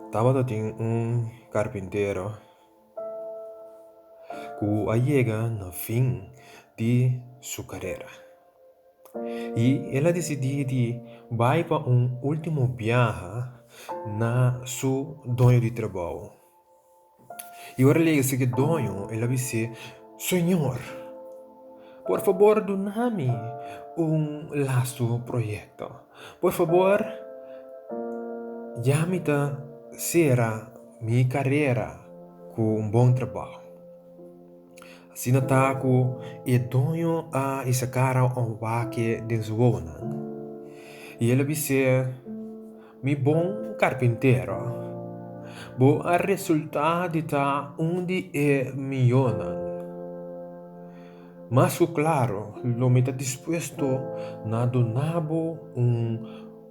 Estaba tem carpinteiro que chega no fim de sua carreira. E ela decidiu de vai para último viagem na seu dono de trabalho. E ora lhe disse que dono, ela disse, Senhor, por favor, dá-me laço projeto. Por favor, me será minha carreira com bom trabalho. Assim ataco e dono a essa cara ao vaque de zona. E ele disse, mi bom carpinteiro, bo a resultado ta onde é milhona. Mas claro, lo me está dispuesto a donabo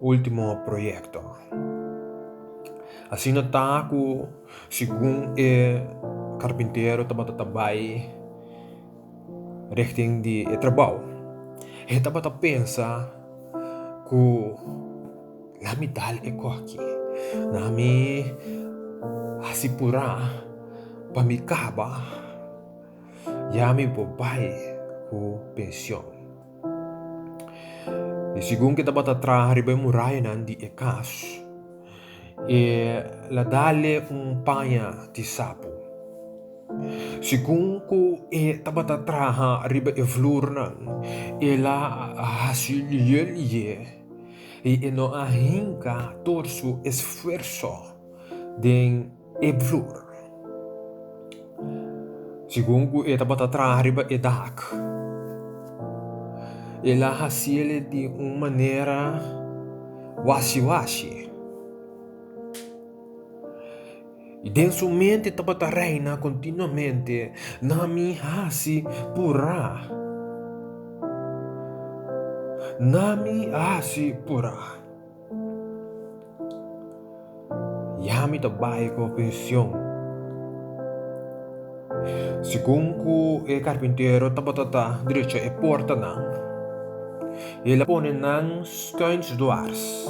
último projeto. Assim ataco, segundo carpinteiro tabai richting de trabalho. E pensa que nami dal aqui, nami asipura pamikaba, yami bobai ku pensão. E segundo kita tra ribe muraya di ekas, e la dale panha di sapo. Segundo e tabata traha ribe e vloer e la hasilje e no ahinka torso esforço den e vloer. Segundo e tabata traha ribe e dak. E la hasilje di maneira wasi-wasi. E dentro mente tabata reina continuamente nami hasi pura. Nami hasi pura. Yami tabai ko pensão. Segundo e carpinteiro tabata direito e porta nang. Ele pone nang schuinsdwars.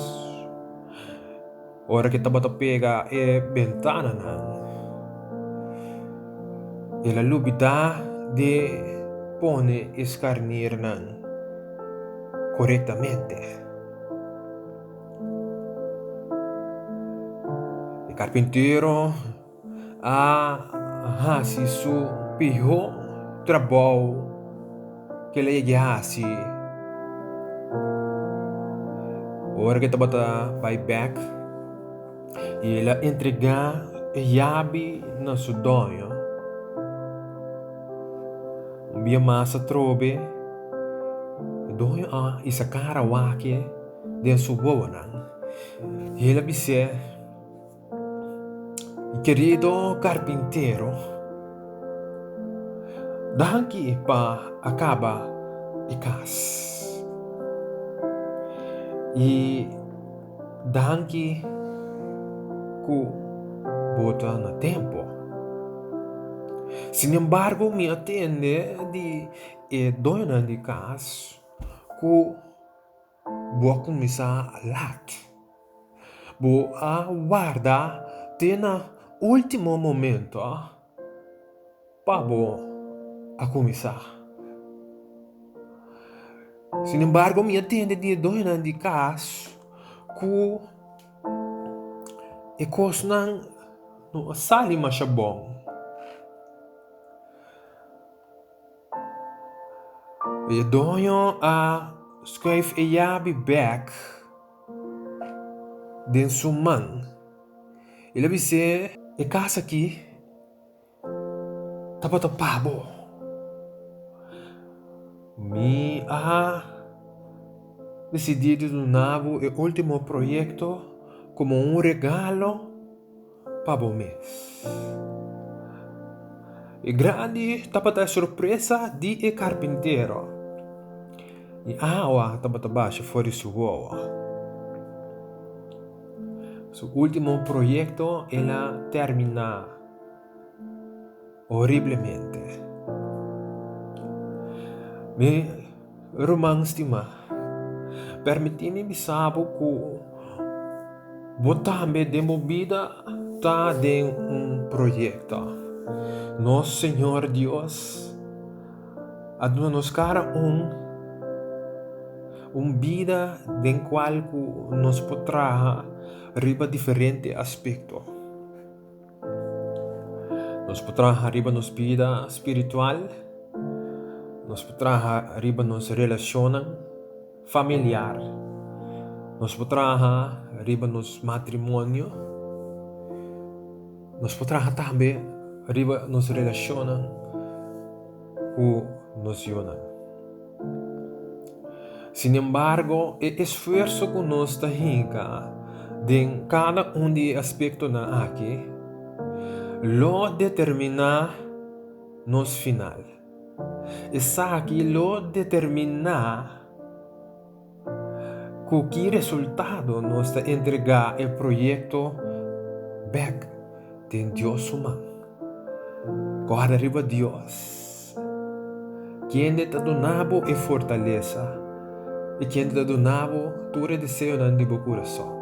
Ora que tabata pega e ventana nang. Ela lubida de pone escarnir nang corretamente. E carpinteiro hasi su pior trabalho que ele hasi. Ora que tabata vai back e ela entregar yabi na su dono. Bia massa trobe dono isa cara wake de su bonan. E ela disse, querido carpinteiro, daqui pa acaba e cas. E daqui ku bota na tempo. Sin embargo, me atende de dona de casa ku boa começar a lat. Boa guarda tena último momento para a começar. Sin embargo, me atende de dona de casa ku e coisa não sali mais bom. E dono schrijf yabi back den su man. Ele disse, e casa aqui tapata pabo. Mi decidido donar o último projeto como regalo para o mês. E grande tapata surpresa de carpinteiro. E tabata baixa fora su uova. Su último proyecto ella termina horriblemente. Me romang stima. Permitini bisabo ku botambe de movida tá de proyecto. Nosso Senhor Deus nos cara vida den qual nos potrà riba diferente aspecto. Nos potrà riba nos vida espiritual, nos potrà riba nos relacionan familiar, nos potrà riba nos matrimonio, nos potrà também riba nos relacionan com nos yunan. Sin embargo, el esfuerzo que nos tahinka de cada de aspecto na aqui, lo determina nos final. Essa aqui lo determina que resultado nos entregar el proyecto back de Dios humano. Corre arriba Dios, quien te donava e fortaleza, e quem te donava tu desejo no teu coração.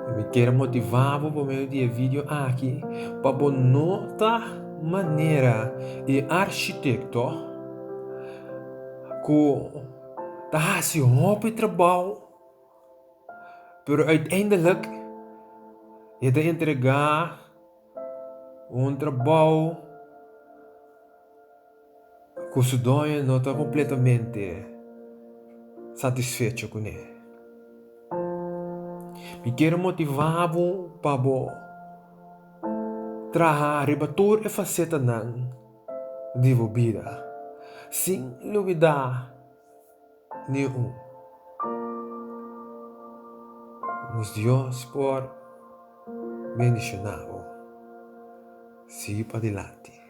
Eu me quero motivar por meio de vídeo aqui para nota maneira e arquiteto que tá se hobby trabalho, pero uiteindelijk je te entregar trabalho que se doia não está completamente satisfeito com ele. Me quero motivar para trabalhar ribatur e faceta de vida, sem duvidar nenhum. Nos Deus por bendicionar. Siga para adelante.